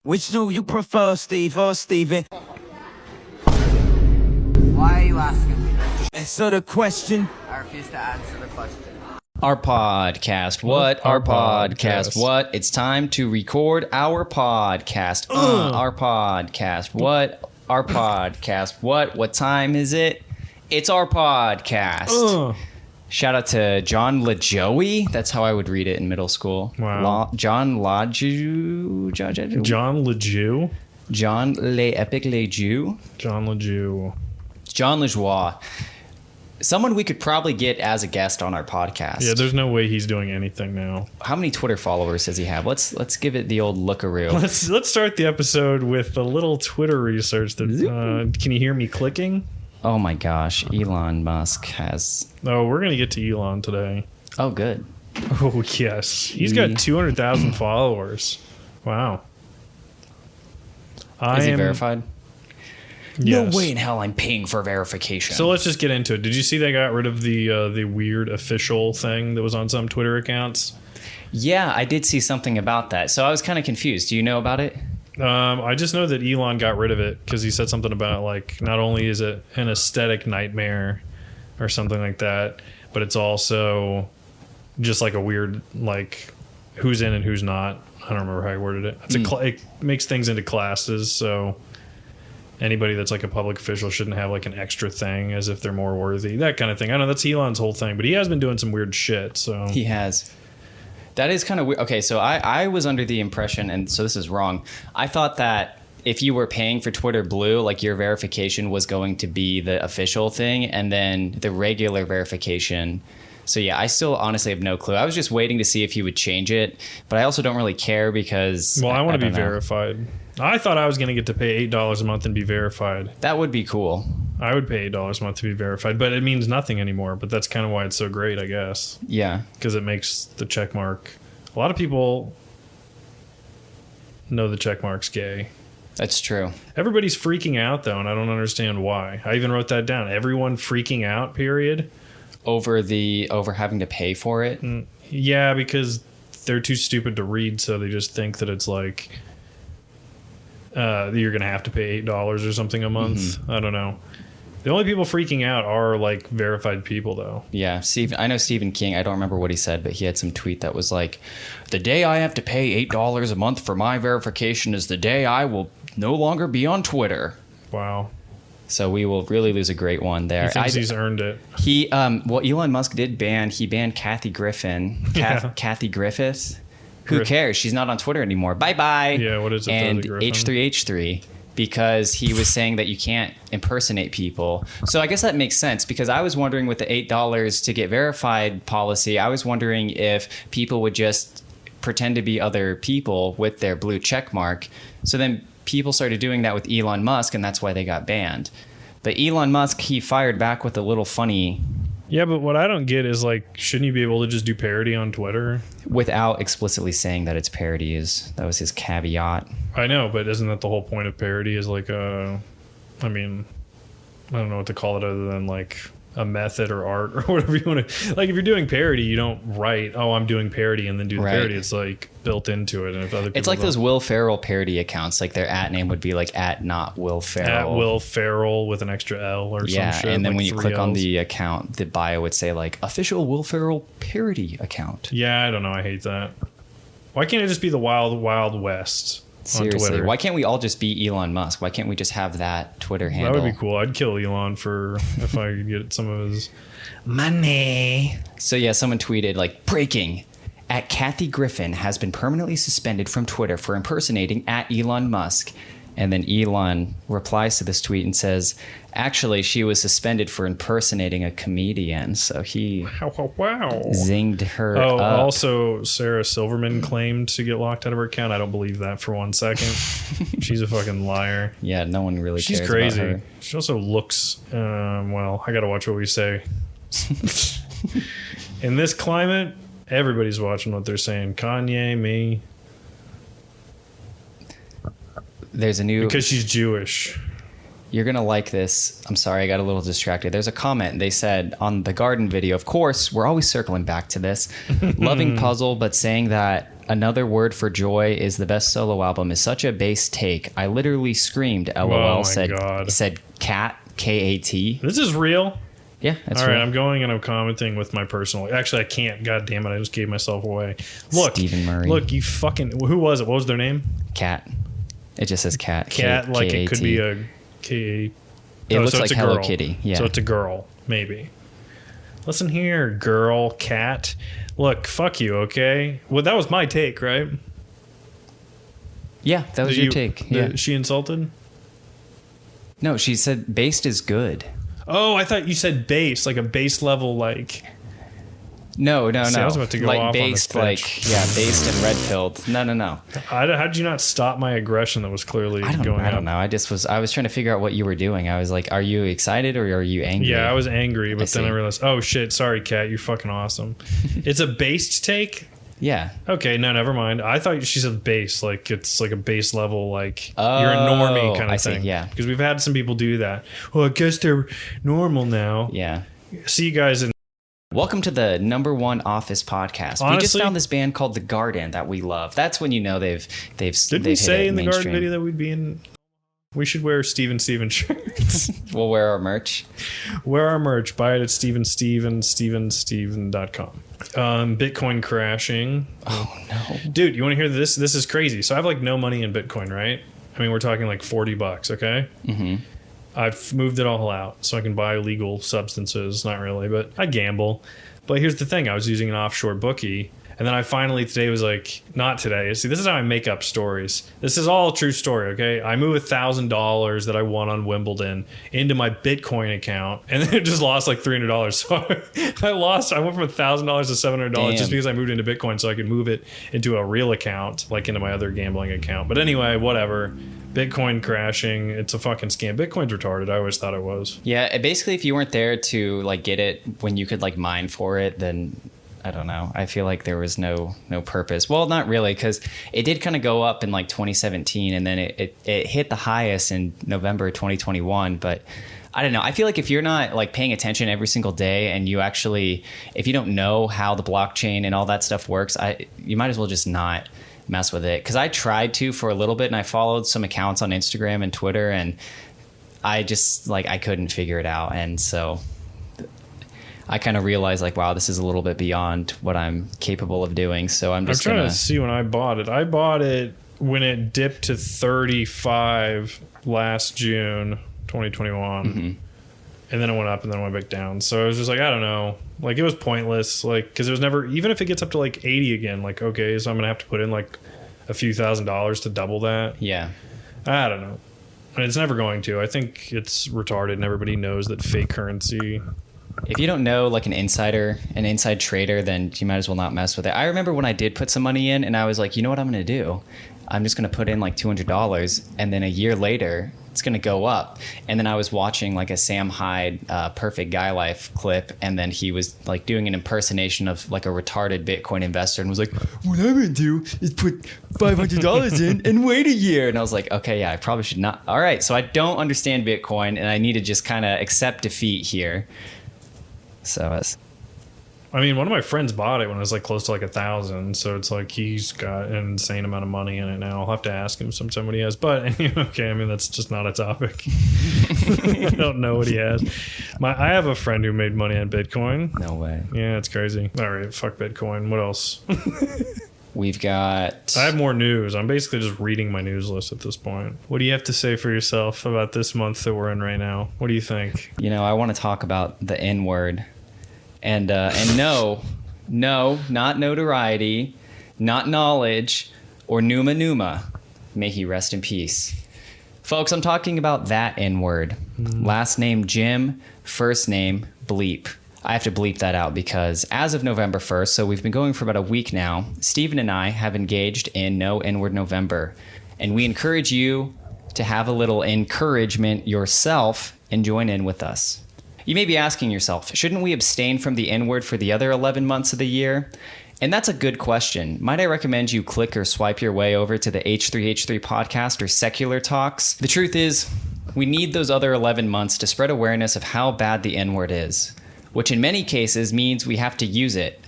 Which do you prefer, Steve or Steven? Why are you asking me? Answer the question. I refuse to answer the question. Our podcast. What? Our podcast. What? It's time to record our podcast. Our podcast. What? Our podcast. What? What time is it? It's our podcast. Shout out to John Lajoie. That's how I would read it in middle school. Wow. John Lajoie. John Lajoie. John Le Epic Lajoie. John Lajoie. John Lajoie. Someone we could probably get as a guest on our podcast. Yeah, there's no way he's doing anything now. How many Twitter followers does he have? Let's give it the old lookaroo. Let's start the episode with a little Twitter research. That can you hear me clicking? Oh my gosh, Elon Musk has... Oh, we're going to get to Elon today. Oh, good. Oh, yes. He's got 200,000 followers. Wow. Is he verified? Yes. No way in hell I'm paying for verification. So let's just get into it. Did you see they got rid of the weird official thing that was on some Twitter accounts? Yeah, I did see something about that. So I was kind of confused. Do you know about it? I just know that Elon got rid of it because he said something about, like, not only is it an aesthetic nightmare or something like that, but it's also just like a weird, like, who's in and who's not. I don't remember how he worded it. It makes things into classes, so anybody that's like a public official shouldn't have like an extra thing as if they're more worthy, that kind of thing. I know that's Elon's whole thing, but he has been doing some weird shit. So he has. That is kind of weird. Okay, so I was under the impression, and so this is wrong, I thought that if you were paying for Twitter Blue, like your verification was going to be the official thing, and then the regular verification. So yeah, I still honestly have no clue. I was just waiting to see if he would change it, but I also don't really care because... Well, I want to be verified. I thought I was going to get to pay $8 a month and be verified. That would be cool. I would pay $8 a month to be verified, but it means nothing anymore. But that's kind of why it's so great, I guess. Yeah. Because it makes the check mark... A lot of people know the check mark's gay. That's true. Everybody's freaking out, though, and I don't understand why. I even wrote that down. Everyone freaking out, period. Over having to pay for it? Yeah, because they're too stupid to read, so they just think that it's like you're going to have to pay $8 or something a month. Mm-hmm. I don't know. The only people freaking out are like verified people, though. Yeah, I know Stephen King. I don't remember what he said, but he had some tweet that was like, "The day I have to pay $8 a month for my verification is the day I will no longer be on Twitter." Wow. So we will really lose a great one there. He thinks he's earned it. Well, Elon Musk did banned Kathy Griffin. Kathy Griffith. Who cares? She's not on Twitter anymore. Bye-bye. Yeah, what is it? And H3H3. Because he was saying that you can't impersonate people. So I guess that makes sense, because I was wondering with the $8 to get verified policy, I was wondering if people would just pretend to be other people with their blue check mark. So then people started doing that with Elon Musk, and that's why they got banned. But Elon Musk, he fired back with a little funny... Yeah, but what I don't get is, like, shouldn't you be able to just do parody on Twitter? Without explicitly saying that it's parody. That was his caveat. I know, but isn't that the whole point of parody is like I mean, I don't know what to call it other than like a method or art or whatever you want to... Like, if you're doing parody, you don't write, "Oh, I'm doing parody," and then do the parody. It's like built into it. And if other people... It's like those Will Ferrell parody accounts. Like their @ name would be like @NotWillFerrell. @WillFerrell with an extra L or some shit. Yeah, and then like when you click L's. on the account, the bio would say like official Will Ferrell parody account. Yeah, I don't know. I hate that. Why can't it just be the Wild Wild West? Seriously, on Twitter? Why can't we all just be Elon Musk? Why can't we just have that Twitter handle? That would be cool. I'd kill Elon if I could get some of his money. So yeah, someone tweeted like, breaking, @Kathy Griffin has been permanently suspended from Twitter for impersonating @Elon Musk. And then Elon replies to this tweet and says, actually, she was suspended for impersonating a comedian. So he zinged her up. Also, Sarah Silverman claimed to get locked out of her account. I don't believe that for 1 second. She's a fucking liar. Yeah, no one really cares She's crazy. about her. She also looks, well, I got to watch what we say. In this climate, everybody's watching what they're saying. Kanye, me. There's a new... Because she's Jewish. You're going to like this. I'm sorry, I got a little distracted. There's a comment. They said on the garden video, of course, we're always circling back to this. Loving puzzle, but saying that Another word for joy is the best solo album is such a base take. I literally screamed. LOL. Oh my said God. said cat KAT. This is real. Yeah, that's All right, real. I'm going and I'm commenting with my personal. Actually, I can't. God damn it! I just gave myself away. Look, Stephen Murray. Look, you fucking. Who was it? What was their name? Cat. It just says cat. Cat. Like it could be a K. It looks so like it's a Hello girl. Kitty. Yeah. So it's a girl, maybe. Listen here, girl, cat. Look, fuck you, okay? Well, that was my take, right? Yeah, that was your take. Yeah. She insulted? No, she said based is good. Oh, I thought you said base, like a base level, like. No. See, I was about to go like off on this based, like yeah, based and red pilled. No. How did you not stop my aggression that was clearly I going don't know. I was trying to figure out what you were doing. I was like, are you excited or are you angry? Yeah, I was angry, but then I see. realized, oh shit, sorry, Kat, you're fucking awesome. It's a based take? Yeah. Okay, no, never mind. I thought she said base, like it's like a base level, like Oh, you're a normie kind of I see, thing. yeah. Because we've had some people do that. Well, I guess they're normal now. Yeah. See you guys in. Welcome to the #1 office podcast. We just Honestly- found this band called The Garden that we love. That's when you know they've Did we hit say it in the garden mainstream. video that we'd be in? We should wear Steven shirts. We'll wear our merch. Wear our merch. Buy it at steven.com. Bitcoin crashing. Oh no. Dude, you want to hear this? This is crazy. So I have like no money in Bitcoin, right? I mean, we're talking like $40, okay? Mm-hmm. I've moved it all out so I can buy legal substances. Not really, but I gamble. But here's the thing. I was using an offshore bookie. And then I finally today was like, not today. See, this is how I make up stories. This is all a true story, okay? I move $1,000 that I won on Wimbledon into my Bitcoin account, and then it just lost like $300. So I went from $1,000 to $700 Damn. just because I moved into Bitcoin so I could move it into a real account, like into my other gambling account. But anyway, whatever. Bitcoin crashing. It's a fucking scam. Bitcoin's retarded. I always thought it was. Yeah, basically if you weren't there to like get it when you could like mine for it, then I don't know. I feel like there was no purpose. Well, not really, because it did kind of go up in like 2017, and then it hit the highest in November 2021. But I don't know. I feel like if you're not like paying attention every single day, and you actually, if you don't know how the blockchain and all that stuff works, you might as well just not mess with it. Because I tried to for a little bit, and I followed some accounts on Instagram and Twitter, and I just like I couldn't figure it out, and so I kind of realized like, wow, this is a little bit beyond what I'm capable of doing. So I'm just trying gonna to see when I bought it. I bought it when it dipped to 35 last June 2021. Mm-hmm. And then it went up and then it went back down. So I was just like, I don't know. Like it was pointless. Like, because it was never, even if it gets up to like 80 again, like, okay, so I'm going to have to put in like a few $1,000s to double that. yeah. I don't know. And it's never going to. I think it's retarded and everybody knows that fake currency. If you don't know like an inside trader, then you might as well not mess with it. I remember when I did put some money in and I was like, you know what I'm going to do? I'm just going to put in like $200 and then a year later it's going to go up. And then I was watching like a Sam Hyde Perfect Guy Life clip, and then he was like doing an impersonation of like a retarded Bitcoin investor and was like, what I'm going to do is put $500 in and wait a year. And I was like, okay, yeah, I probably should not. All right, so I don't understand Bitcoin and I need to just kind of accept defeat here. So it's I mean, one of my friends bought it when it was like close to like 1,000. So it's like he's got an insane amount of money in it now. I'll have to ask him sometime what he has. But okay, I mean, that's just not a topic. I don't know what he has. I have a friend who made money on Bitcoin. no way. Yeah, it's crazy. All right, fuck Bitcoin. What else? We've got I have more news. I'm basically just reading my news list at this point. What do you have to say for yourself about this month that we're in right now? What do you think? I want to talk about the N word, and no, not notoriety, not knowledge, or Numa. May he rest in peace, folks. I'm talking about that N word. Last name Jim, first name Bleep. I have to bleep that out because as of November 1st, so we've been going for about a week now, Steven and I have engaged in No N-Word November. And we encourage you to have a little encouragement yourself and join in with us. You may be asking yourself, shouldn't we abstain from the N-word for the other 11 months of the year? And that's a good question. Might I recommend you click or swipe your way over to the H3H3 podcast or Secular Talks? The truth is, we need those other 11 months to spread awareness of how bad the N-word is, which in many cases means we have to use it.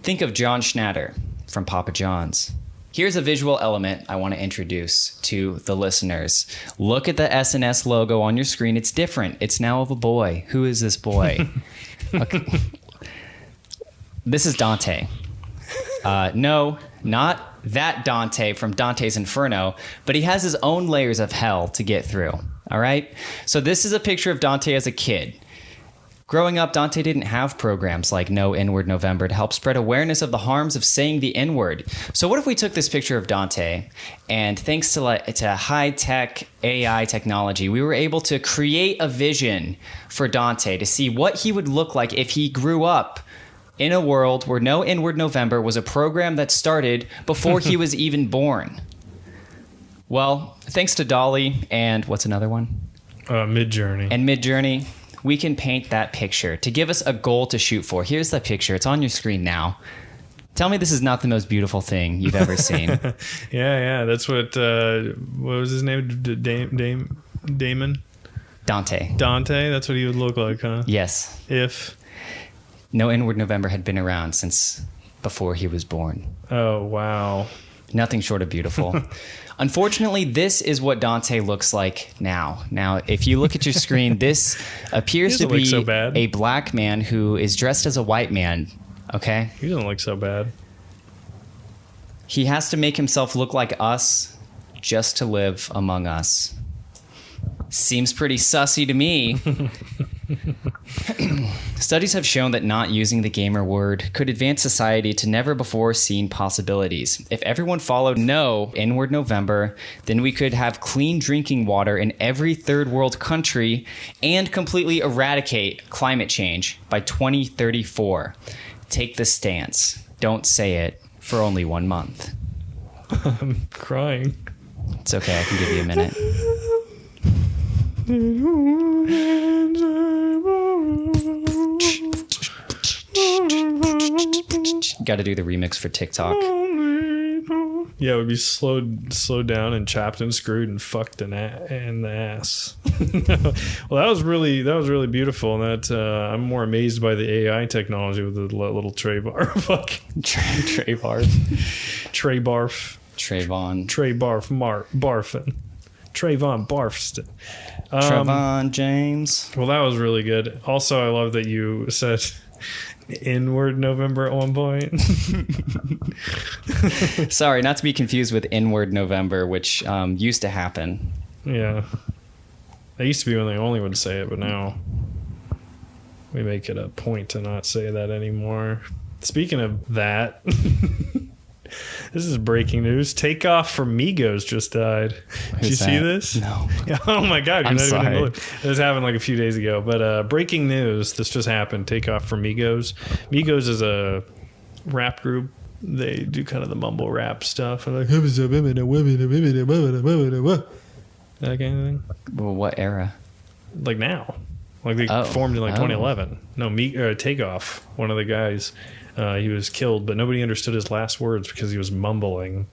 Think of John Schnatter from Papa John's. Here's a visual element I want to introduce to the listeners. Look at the SNS logo on your screen. It's different. It's now of a boy. Who is this boy? Okay. This is Dante. No, not that Dante from Dante's Inferno, but he has his own layers of hell to get through. All right? So this is a picture of Dante as a kid. Growing up, Dante didn't have programs like No N-Word November to help spread awareness of the harms of saying the N-word. So what if we took this picture of Dante and thanks to high-tech AI technology, we were able to create a vision for Dante to see what he would look like if he grew up in a world where No N-Word November was a program that started before he was even born. Well, thanks to DALL-E and what's another one? Midjourney. And Midjourney, we can paint that picture to give us a goal to shoot for. Here's the picture. It's on your screen now. Tell me this is not the most beautiful thing you've ever seen. Yeah. That's what was his name? Damon? Dante. Dante? That's what he would look like, huh? Yes. If... No N-Word November had been around since before he was born. Oh, wow. Nothing short of beautiful. Unfortunately, this is what Dante looks like now. Now, if you look at your screen, this appears to be a black man who is dressed as a white man. Okay? He doesn't look so bad. He has to make himself look like us just to live among us. Seems pretty sussy to me. Studies have shown that not using the gamer word could advance society to never before seen possibilities. If everyone followed No N-Word November, then we could have clean drinking water in every third world country and completely eradicate climate change by 2034. Take the stance. Don't say it for only 1 month. I'm crying. It's okay. I can give you a minute. Got to do the remix for TikTok. Yeah, it would be slowed down and chopped and screwed and fucked in the ass. Well, that was really beautiful, and that I'm more amazed by the AI technology with the little Trey Barf. Trey Barf. Trey Barf. Trayvon. Trey Barf Barfin. Trayvon Barfston. Trayvon James. Well, that was really good. Also, I love that you said N-Word November at one point. Sorry, not to be confused with N-Word November, which used to happen. Yeah. That used to be when they only would say it, but now we make it a point to not say that anymore. Speaking of that... This is breaking news. Takeoff from Migos just died. Did you see this? No. Oh my God. I'm sorry. This happened like a few days ago. But breaking news. This just happened. Takeoff from Migos. Migos is a rap group. They do kind of the mumble rap stuff. Like, that kind of thing. Well, what era? Like now. Like they formed in like 2011. No, Takeoff. One of the guys. He was killed, but nobody understood his last words because he was mumbling.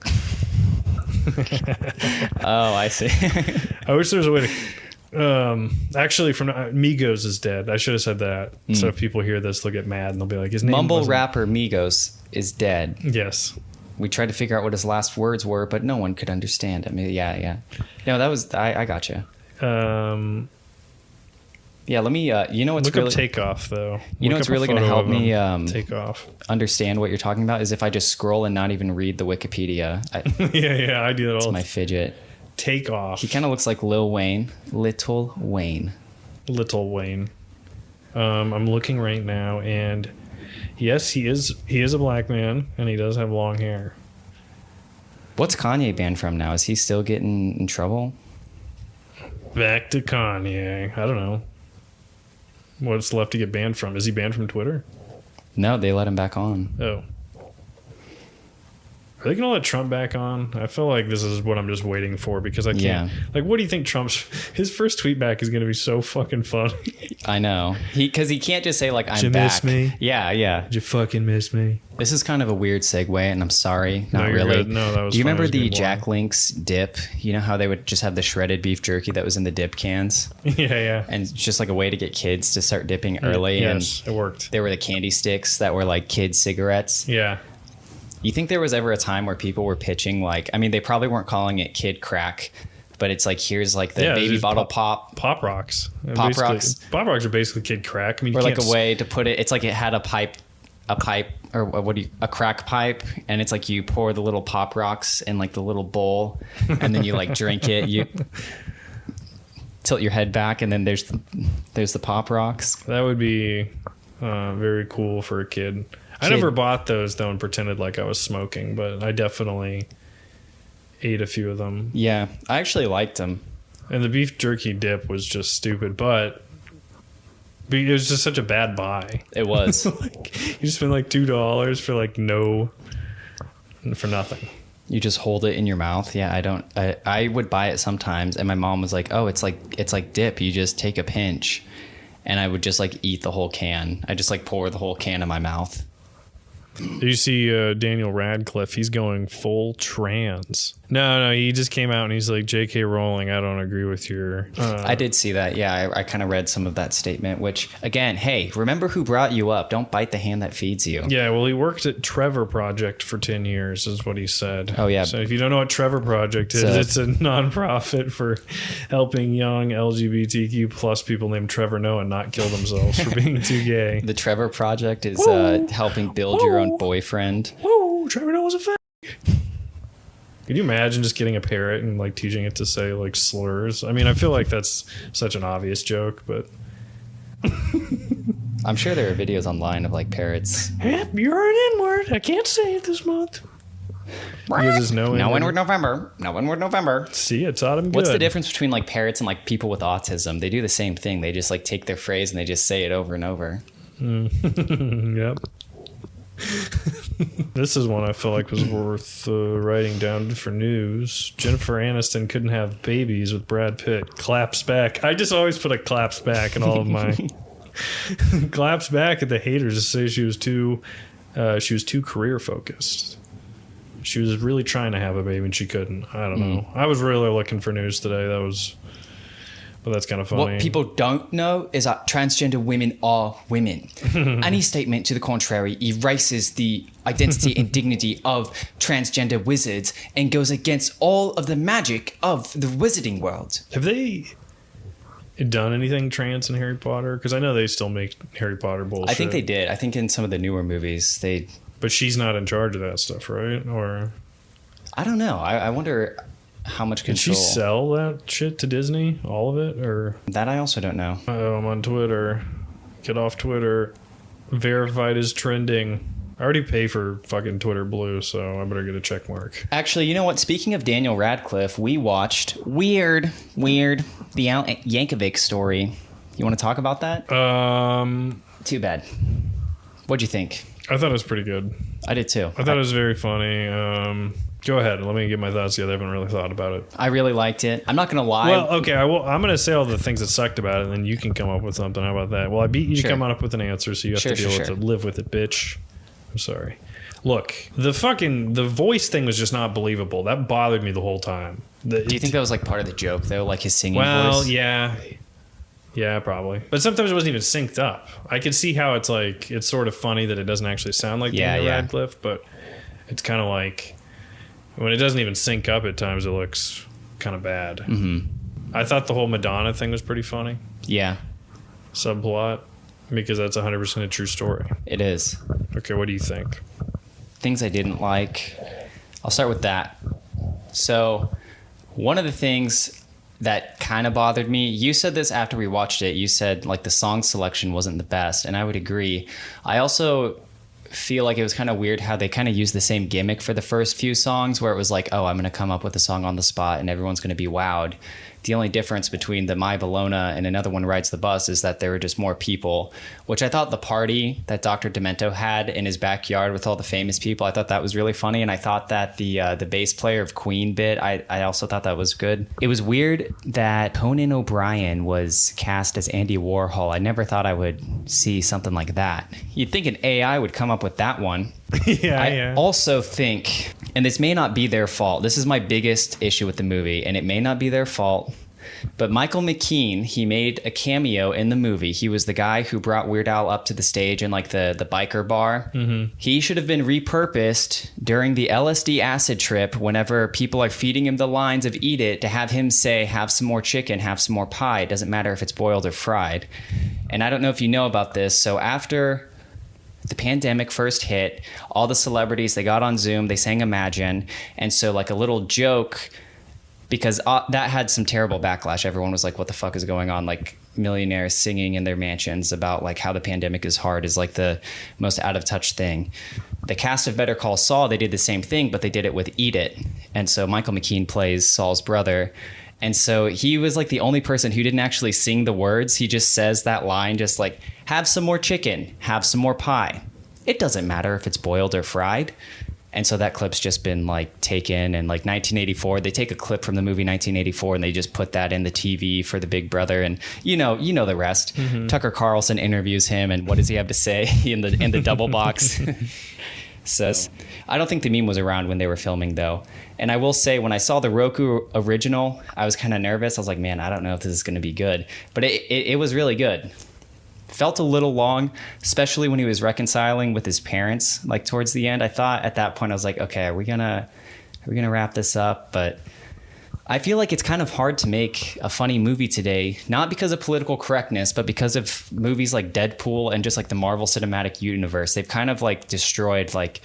Oh, I see. I wish there was a way to... actually, from Migos is dead. I should have said that. So if people hear this, they'll get mad and they'll be like, his name Mumble rapper Migos is dead. Yes. We tried to figure out what his last words were, but no one could understand. I mean, yeah. No, that was... I gotcha. Yeah, let me. You know what's look really up Takeoff though. You know what's really going to help me Takeoff. Understand what you're talking about is if I just scroll and not even read the Wikipedia. Yeah, I do that all. It's my fidget. Takeoff. He kind of looks like Lil Wayne. Little Wayne. I'm looking right now, and yes, he is a black man, and he does have long hair. What's Kanye banned from now? Is he still getting in trouble? Back to Kanye. I don't know. What's left to get banned from? Is he banned from Twitter? No, they let him back on. Oh. Are they going to let Trump back on? I feel like this is what I'm just waiting for because I can't. Yeah. Like, what do you think his first tweet back is going to be so fucking funny? I know. Because he can't just say, like, I'm back. Did you miss me? Yeah. Did you fucking miss me? This is kind of a weird segue, and I'm sorry. Not really. Good. No, that was Do you remember the Jack Link's dip? You know how they would just have the shredded beef jerky that was in the dip cans? Yeah. And it's just like a way to get kids to start dipping early. Yes, and it worked. There were the candy sticks that were like kids' cigarettes. Yeah. You think there was ever a time where people were pitching like, I mean, they probably weren't calling it kid crack, but it's like, here's like the baby bottle pop rocks. Pop rocks. Pop rocks are basically kid crack. I mean, or like a way to put it. It's like it had a pipe, or a crack pipe, and it's like you pour the little pop rocks in like the little bowl, and then you like drink it. You tilt your head back, and then there's the pop rocks. That would be very cool for a kid. I never bought those though and pretended like I was smoking, but I definitely ate a few of them. Yeah, I actually liked them. And the beef jerky dip was just stupid, but it was just such a bad buy. It was. Like, you spend like $2 for like for nothing. You just hold it in your mouth. Yeah, I would buy it sometimes, and my mom was like, "Oh, it's like dip. You just take a pinch," and I would just like eat the whole can. I just like pour the whole can in my mouth. Did you see Daneil Radcliffe? He's going full trans. No, he just came out and he's like, J.K. Rowling, I don't agree with your... I did see that. Yeah, I kind of read some of that statement, which, again, hey, remember who brought you up. Don't bite the hand that feeds you. Yeah, well, he worked at Trevor Project for 10 years, is what he said. Oh, yeah. So if you don't know what Trevor Project is, it's a nonprofit for helping young LGBTQ plus people named Trevor Noah not kill themselves for being too gay. The Trevor Project is helping build your own boyfriend. Whoa, Trevor Noah's a fag. Could you imagine just getting a parrot and like teaching it to say like slurs? I mean, I feel like that's such an obvious joke, but I'm sure there are videos online of like parrots. Yep, you're an N-word. I can't say it this month. No N-word November. No N-word November. See, it taught him good. What's the difference between like parrots and like people with autism? They do the same thing. They just like take their phrase and they just say it over and over. Yep. This is one I feel like was worth writing down for news. Jennifer Aniston couldn't have babies with Brad Pitt. Claps back. I just always put a claps back in all of my claps back at the haters to say she was too career focused. She was really trying to have a baby and she couldn't. I don't know. I was really looking for news today. But that's kind of funny. What people don't know is that transgender women are women. Any statement to the contrary erases the identity and dignity of transgender wizards and goes against all of the magic of the wizarding world. Have they done anything trans in Harry Potter? Because I know they still make Harry Potter bullshit. I think they did. I think in some of the newer movies they... But she's not in charge of that stuff, right? Or I don't know. I wonder... how much control. Did she sell that shit to Disney? All of it? Or that I also don't know. I'm on Twitter. Get off Twitter. Verified is trending. I already pay for fucking Twitter Blue, so I better get a check mark. Actually, you know what? Speaking of Daneil Radcliffe, we watched Weird, the Yankovic Story. You want to talk about that? Too bad. What'd you think? I thought it was pretty good. I did too. I thought it was very funny. Go ahead. Let me get my thoughts together. I haven't really thought about it. I really liked it. I'm not going to lie. Well, okay. I'm going to say all the things that sucked about it, and then you can come up with something. How about that? Well, I beat you to come up with an answer, so you have to deal with it. Live with it, bitch. I'm sorry. Look, the voice thing was just not believable. That bothered me the whole time. Do you think that was like part of the joke, though? Like his singing voice? Well, yeah. Yeah, probably. But sometimes it wasn't even synced up. I could see how it's like, it's sort of funny that it doesn't actually sound like Daneil Radcliffe, but it's kind of like, when it doesn't even sync up at times, it looks kind of bad. Mm-hmm. I thought the whole Madonna thing was pretty funny. Yeah. Subplot, because that's 100% a true story. It is. Okay, what do you think? Things I didn't like. I'll start with that. So, one of the things that kind of bothered me, you said this after we watched it, you said like the song selection wasn't the best, and I would agree. I also feel like it was kind of weird how they kind of used the same gimmick for the first few songs, where it was like, oh, I'm going to come up with a song on the spot and everyone's going to be wowed. The only difference between the My Bologna and Another One Rides the Bus is that there were just more people, which I thought the party that Dr. Demento had in his backyard with all the famous people, I thought that was really funny. And I thought that the bass player of Queen bit, I also thought that was good. It was weird that Conan O'Brien was cast as Andy Warhol. I never thought I would see something like that. You'd think an AI would come up with that one. I also think, and this may not be their fault, this is my biggest issue with the movie, and it may not be their fault, But Michael McKean, he made a cameo in the movie. He was the guy who brought Weird Al up to the stage in like the biker bar. Mm-hmm. He should have been repurposed during the LSD acid trip whenever people are feeding him the lines of eat it, to have him say, have some more chicken, have some more pie. It doesn't matter if it's boiled or fried. And I don't know if you know about this. So after the pandemic first hit, all the celebrities, they got on Zoom, they sang Imagine. And so like a little joke, because that had some terrible backlash. Everyone was like, what the fuck is going on? Like millionaires singing in their mansions about like how the pandemic is hard is like the most out of touch thing. The cast of Better Call Saul, they did the same thing, but they did it with Eat It. And so Michael McKean plays Saul's brother. And so he was like the only person who didn't actually sing the words. He just says that line, just like, have some more chicken, have some more pie. It doesn't matter if it's boiled or fried. And so that clip's just been like taken, and like 1984, they take a clip from the movie 1984 and they just put that in the TV for the Big Brother, and you know the rest. Mm-hmm. Tucker Carlson interviews him, and what does he have to say in the double box? Says, I don't think the meme was around when they were filming though. And I will say, when I saw the Roku original, I was kind of nervous. I was like, man, I don't know if this is going to be good, but it was really good. Felt a little long, especially when he was reconciling with his parents, like towards the end. I thought at that point, I was like, okay, are we gonna wrap this up? But I feel like it's kind of hard to make a funny movie today, not because of political correctness, but because of movies like Deadpool and just like the Marvel Cinematic Universe. They've kind of like destroyed like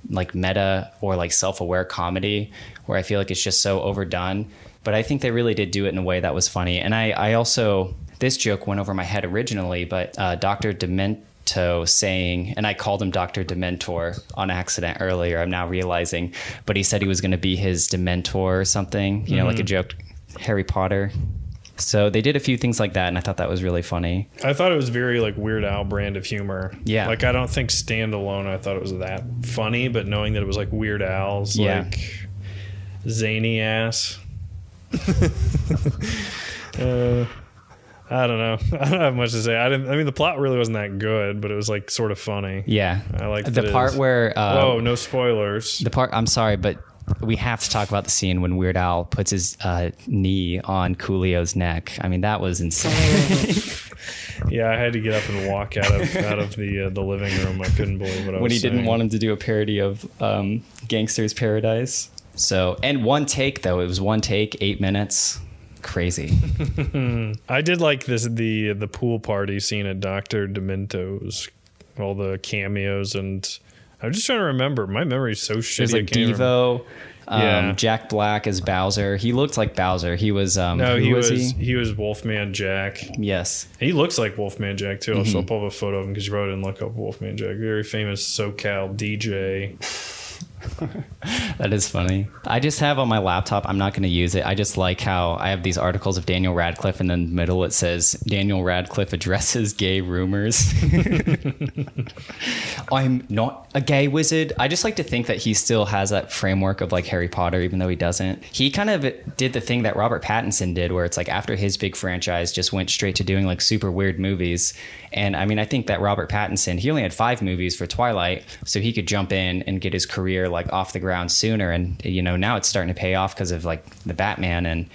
meta or like self-aware comedy, where I feel like it's just so overdone. But I think they really did do it in a way that was funny. And I also, this joke went over my head originally, but Dr. Demento saying, and I called him Dr. Dementor on accident earlier, I'm now realizing, but he said he was going to be his Dementor or something, you know, like a joke, Harry Potter. So they did a few things like that, and I thought that was really funny. I thought it was very like Weird Al brand of humor. Yeah. Like I don't think standalone I thought it was that funny, but knowing that it was like Weird Al's like zany ass. I don't know. I don't have much to say. I mean, the plot really wasn't that good, but it was like sort of funny. Yeah. I like the part where. Whoa, no spoilers. The part. I'm sorry, but we have to talk about the scene when Weird Al puts his knee on Coolio's neck. I mean, that was insane. Yeah, I had to get up and walk out of the living room. I couldn't believe what I was when he saying. didn't want him to do a parody of Gangster's Paradise. So, and one take though. It was one take, 8 minutes. Crazy. I did like the pool party scene at Dr. Demento's, all the cameos, and I'm just trying to remember. My memory's so shitty. There's like Devo, Jack Black as Bowser. He looked like Bowser. He was he was Wolfman Jack. Yes. He looks like Wolfman Jack too. I'll pull up a photo of him because you probably didn't look up Wolfman Jack. Very famous SoCal DJ. That is funny. I just have on my laptop, I'm not going to use it, I just like how I have these articles of Daneil Radcliffe, and in the middle it says Daneil Radcliffe addresses gay rumors. I'm not a gay wizard. I just like to think that he still has that framework of like Harry Potter, even though he doesn't. He kind of did the thing that Robert Pattinson did, where it's like after his big franchise just went straight to doing like super weird movies. And I mean, I think that Robert Pattinson, he only had 5 movies for Twilight, so he could jump in and get his career like off the ground sooner. And you know, now it's starting to pay off because of like the Batman. And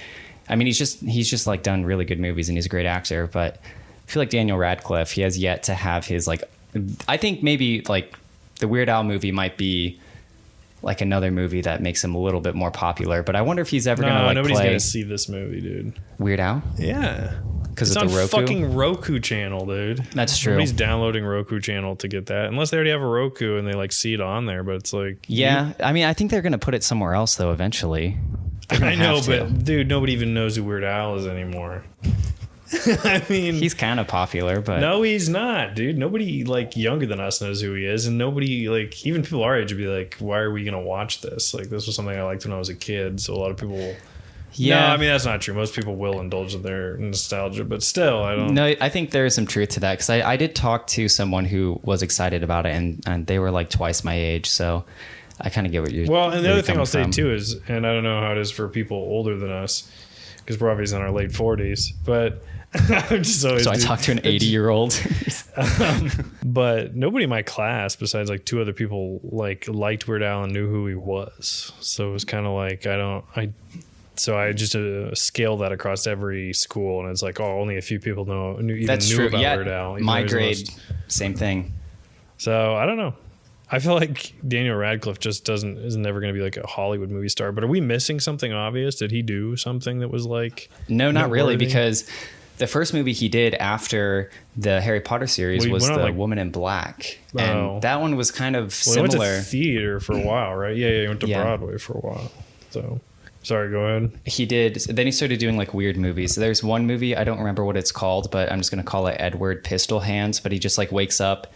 I mean, he's just like done really good movies, and he's a great actor. But I feel like Daneil Radcliffe, he has yet to have his like, I think maybe like the Weird Al movie might be like another movie that makes him a little bit more popular. But I wonder if he's ever gonna like nobody's play gonna see this movie, dude. Weird Al? Yeah. Because it's of the on Roku? fucking Roku channel, dude. That's true. Nobody's downloading Roku channel to get that, unless they already have a Roku and they like see it on there. But it's like, yeah. I mean, I think they're gonna put it somewhere else though eventually. I know, but dude, nobody even knows who Weird Al is anymore. I mean, he's kind of popular, but no, he's not, dude. Nobody like younger than us knows who he is, and nobody like even people our age would be like, "Why are we gonna watch this?" Like, this was something I liked when I was a kid. So a lot of people. Yeah, no, I mean that's not true. Most people will indulge in their nostalgia, but still, I don't. No, I think there is some truth to that because I did talk to someone who was excited about it, and they were like twice my age, so I kind of get what you're. Well, and the other thing I'll say too is, and I don't know how it is for people older than us, because we're obviously in our late 40s, but. I'm just always so I talked to an 80-year-old. But nobody in my class besides like 2 other people like liked Weird Al and knew who he was. So it was kind of like I So I just scale that across every school, and it's like, oh, only a few people knew That's true. about Yeah, Weird Al. even my though he's grade, most- same thing. So I don't know. I feel like Daneil Radcliffe just is never going to be like a Hollywood movie star. But are we missing something obvious? Did he do something that was like No, not really, noteworthy? because the first movie he did after the Harry Potter series Well, he was went on, The like- Woman in Black. Oh. And that one was kind of Well, he similar. went to theater for a while, right? Yeah, he went to Yeah. Broadway for a while. So, sorry, go ahead. He did. Then he started doing like weird movies. So there's one movie, I don't remember what it's called, but I'm just going to call it Edward Pistol Hands. But he just like wakes up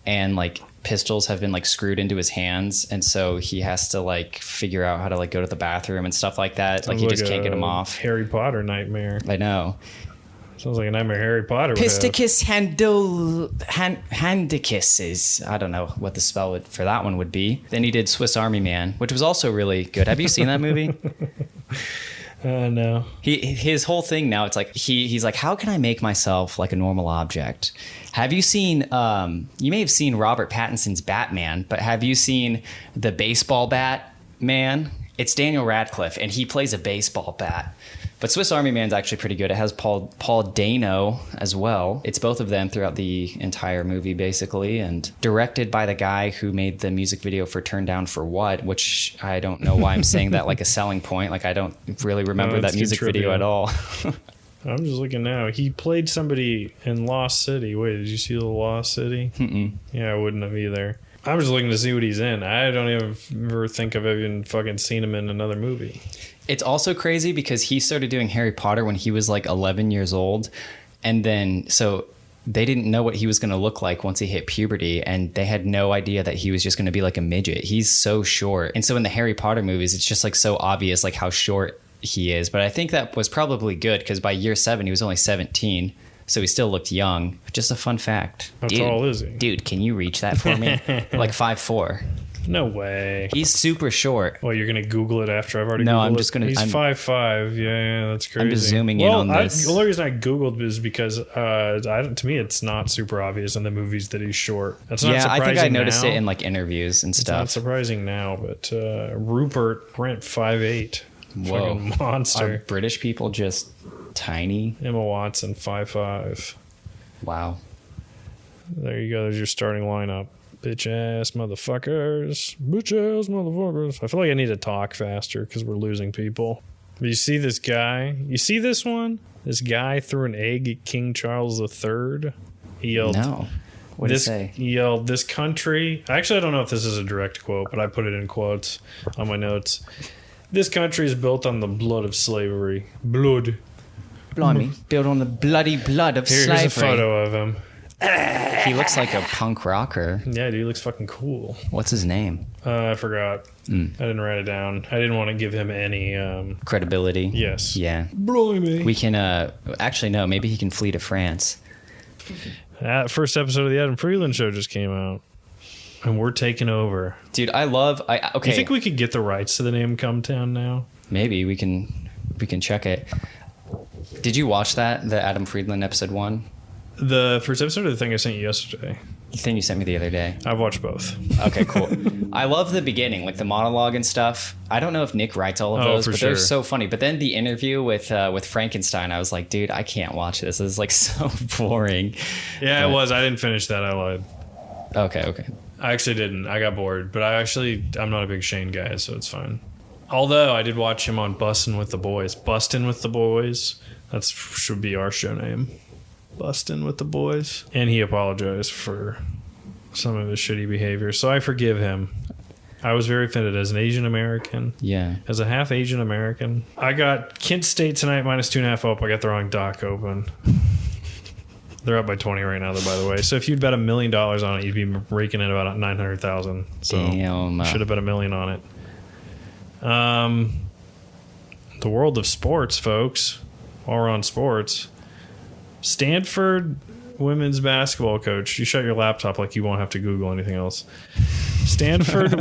and like pistols have been like screwed into his hands. And so he has to like figure out how to like go to the bathroom and stuff like that. Like he Sounds just can't get a him off. Harry Potter nightmare. I know. Sounds like a nightmare Harry Potter would have. Pisticus handicusses. I don't know what the spell for that one would be. Then he did Swiss Army Man, which was also really good. Have you seen that movie? No. His whole thing now, it's like he's like, how can I make myself like a normal object? Have you seen you may have seen Robert Pattinson's Batman, but have you seen the baseball bat man? It's Daneil Radcliffe, and he plays a baseball bat. But Swiss Army Man's actually pretty good. It has Paul Dano as well. It's both of them throughout the entire movie, basically, and directed by the guy who made the music video for Turn Down for What, which I don't know why I'm saying that like a selling point. Like, I don't really remember that's that good music video trivia. at all. I'm just looking now. He played somebody in Lost City. Wait, did you see the Lost City? Mm-mm. Yeah, I wouldn't have either. I'm just looking to see what he's in. I don't ever think I've even fucking seen him in another movie. It's also crazy because he started doing Harry Potter when he was like 11 years old. And then, so they didn't know what he was going to look like once he hit puberty. And they had no idea that he was just going to be like a midget. He's so short. And so in the Harry Potter movies, it's just like so obvious like how short he is. But I think that was probably good because by year 7, he was only 17. So he still looked young. Just a fun fact. How tall is he? Dude, can you reach that for me? Like 5'4". No way. He's super short. Well, you're going to Google it after I've already No, Googled I'm it? just gonna- He's I'm- 5'5". Yeah, that's crazy. I'm just zooming in on this. The only reason I Googled is because to me, it's not super obvious in the movies that he's short. That's not Yeah, I surprising think I noticed now. it in like interviews and It's not stuff. surprising now, but Rupert Brent 5'8". Whoa. Fucking monster. Are British people just tiny? Emma Watson 5'5". Wow. There you go. There's your starting lineup. Bitch ass motherfuckers. Bitch ass motherfuckers. I feel like I need to talk faster because we're losing people. But you see this guy? You see this one? This guy threw an egg at King Charles III. He yelled, No. What did it say? He yelled, "This country." Actually, I don't know if this is a direct quote, but I put it in quotes on my notes. "This country is built on the blood of slavery. Blood." Blimey. Built on the bloody blood of Here's slavery. a photo of him. He looks like a punk rocker. Yeah, dude, he looks fucking cool. What's his name? I forgot. I didn't write it down. I didn't want to give him any. Credibility. Yes. Yeah. Blimey. We can, actually, no, maybe he can flee to France. That first episode of the Adam Freeland Show just came out, and we're taking over. Dude, okay. Do you think we could get the rights to the name Cumtown now? Maybe we can check it. Did you watch the Adam Friedland episode 1? The first episode of the thing I sent you yesterday. The thing you sent me the other day. I've watched both. Okay, cool. I love the beginning, like the monologue and stuff. I don't know if Nick writes all of Oh, those, for but sure. they're so funny. But then the interview with Frankenstein, I was like, dude, I can't watch this. This is like so boring. Yeah, But- it was. I didn't finish that. I lied. Okay. I actually didn't. I got bored, but I'm not a big Shane guy, so it's fine. Although I did watch him on Bustin' with the Boys. Bustin' with the Boys. That should be our show name. Bustin' with the Boys. And he apologized for some of his shitty behavior, so I forgive him. I was very offended as an Asian American. Yeah. As a half Asian American. I got Kent State tonight -2.5 up. I got the wrong doc open. They're up by 20 right now, though, by the way. So if you'd bet $1 million on it, you'd be raking in about 900,000. So Damn. should have bet $1 million on it. The world of sports, folks. While we're on sports, Stanford women's basketball coach. You shut your laptop like you won't have to Google anything else. Stanford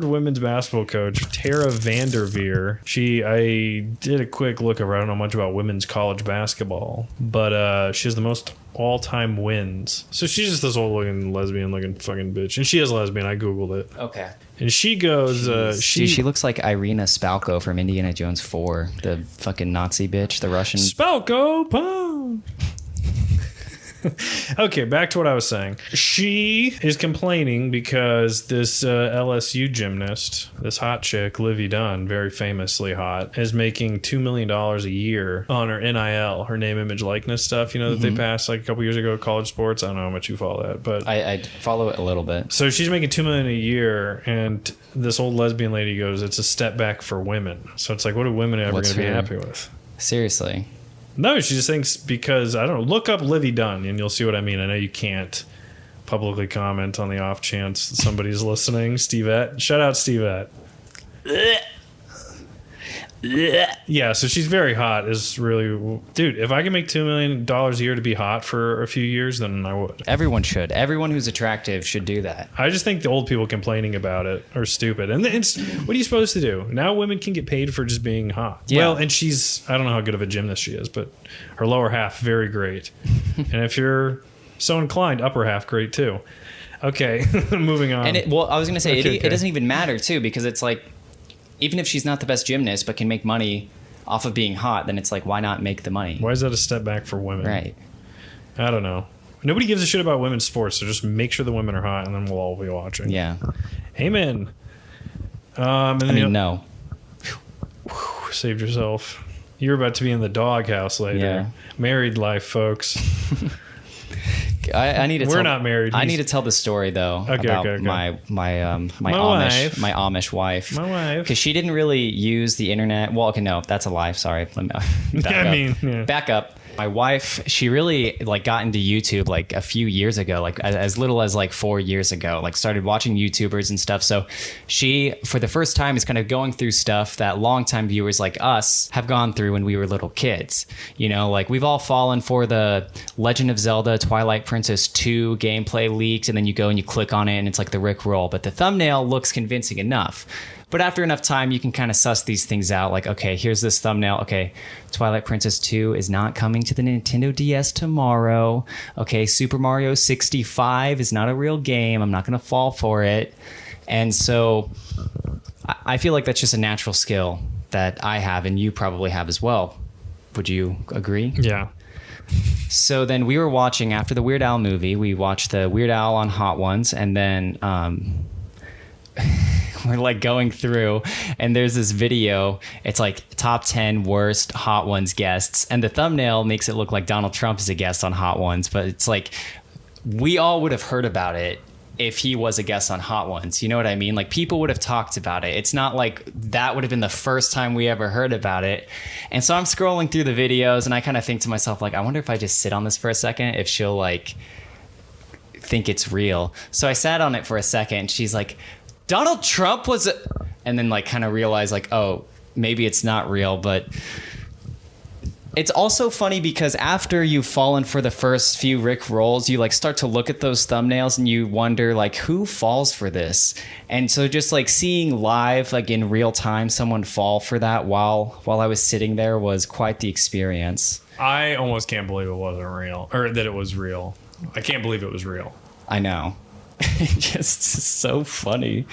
women's basketball coach Tara Vanderveer. I did a quick look of her. I don't know much about women's college basketball, but she has the most all-time wins. So she's just this old looking lesbian looking fucking bitch, and she is lesbian. I googled it. Okay. And she goes, Dude, she looks like Irina Spalko from Indiana Jones 4, the fucking Nazi bitch, the Russian. Spalko Pound. Okay, back to what I was saying. She is complaining because this LSU gymnast, this hot chick, Livy Dunn, very famously hot, is making $2 million a year on her NIL, her name, image, likeness stuff, you know, that they passed like a couple years ago at college sports. I don't know how much you follow that, but I follow it a little bit. So she's making $2 million a year, and this old lesbian lady goes, it's a step back for women. So it's like, what are women ever going to be happy with? Seriously. No, she just thinks because, I don't know, look up Livy Dunn and you'll see what I mean. I know you can't publicly comment on the off chance that somebody's listening. Stevette. Shout out Stevette. Yeah, so she's very hot. Is really, dude, if I can make $2 million a year to be hot for a few years, then I would. Everyone should. Everyone who's attractive should do that. I just think the old people complaining about it are stupid. And it's, what are you supposed to do? Now women can get paid for just being hot. Yeah. Well, and she's, I don't know how good of a gymnast she is, but her lower half, very great. And if you're so inclined, upper half, great too. Okay, moving on. And I was going to say, Okay. it doesn't even matter too, because it's like, even if she's not the best gymnast but can make money off of being hot, then it's like, why not make the money? Why is that a step back for women? Right. I don't know. Nobody gives a shit about women's sports, so just make sure the women are hot, and then we'll all be watching. Yeah. Amen. And then no. Saved yourself. You're about to be in the doghouse later. Yeah. Married life, folks. I need to. We're not married. I need to tell the story though about my Amish wife. My wife. Because she didn't really use the internet. Well, okay, no, that's a lie. Sorry. Let me back up. My wife, she really like got into YouTube like a few years ago, like as little as like 4 years ago, like started watching YouTubers and stuff. So she, for the first time, is kind of going through stuff that longtime viewers like us have gone through when we were little kids. You know, like we've all fallen for the Legend of Zelda Twilight Princess 2 gameplay leaked, and then you go and you click on it and it's like the Rick roll, but the thumbnail looks convincing enough. But after enough time, you can kind of suss these things out. Like, okay, here's this thumbnail. Okay, Twilight Princess 2 is not coming to the Nintendo DS tomorrow. Okay, Super Mario 65 is not a real game. I'm not going to fall for it. And so I feel like that's just a natural skill that I have and you probably have as well. Would you agree? Yeah. So then we were watching, after the Weird Al movie, we watched the Weird Al on Hot Ones, and then we're like going through, and there's this video. It's like top 10 worst Hot Ones guests, and the thumbnail makes it look like Donald Trump is a guest on Hot Ones, but it's like we all would have heard about it if he was a guest on Hot Ones. You know what I mean? Like people would have talked about it. It's not like that would have been the first time we ever heard about it. And so I'm scrolling through the videos and I kind of think to myself, like, I wonder if I just sit on this for a second, if she'll like think it's real. So I sat on it for a second and she's like, Donald Trump was and then like kind of realized like, oh, maybe it's not real. But it's also funny because after you've fallen for the first few Rick rolls, you like start to look at those thumbnails and you wonder like who falls for this. And so just like seeing live, like in real time, someone fall for that while I was sitting there was quite the experience. I almost can't believe it wasn't real, or that it was real. I can't believe it was real. I know. Just so funny.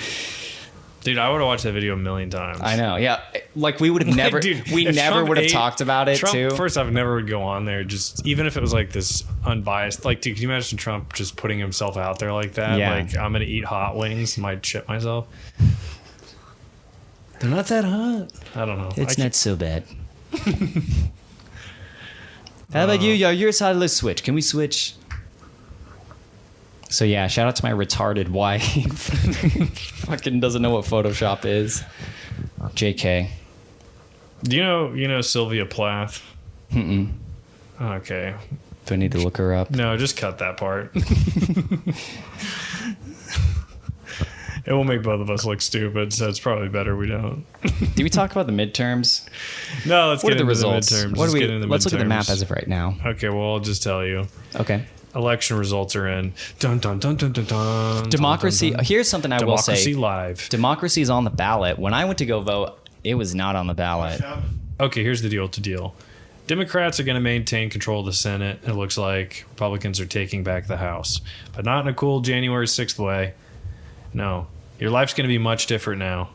Dude, I would have watched that video a million times. I know, yeah. Like we would have never, Dude, we never would have talked about it Trump, too. First off, never would go on there. Just even if it was like this unbiased, like, dude, can you imagine Trump just putting himself out there like that? Yeah. Like, I'm gonna eat hot wings, might shit myself. They're not that hot. I don't know. It's not so bad. How about you? Your side, let's switch. Can we switch? So yeah, shout out to my retarded wife. Fucking doesn't know what Photoshop is. JK. Do you know Sylvia Plath? Mm-mm. Okay. Do I need to look her up? No, just cut that part. It will make both of us look stupid, so it's probably better we don't. Did we talk about the midterms? No, let's What get are the into results? the midterms. What do we? Get into the Let's look at the midterms. map as of right now. Okay, well, I'll just tell you. Okay. election results are in. Dun dun dun dun dun dun. Democracy. Dun, dun, dun. Here's something I will say. Democracy Live. Democracy is on the ballot. When I went to go vote, it was not on the ballot. Okay, here's the deal. Democrats are going to maintain control of the Senate. It looks like Republicans are taking back the House, but not in a cool January 6th way. No, your life's going to be much different now.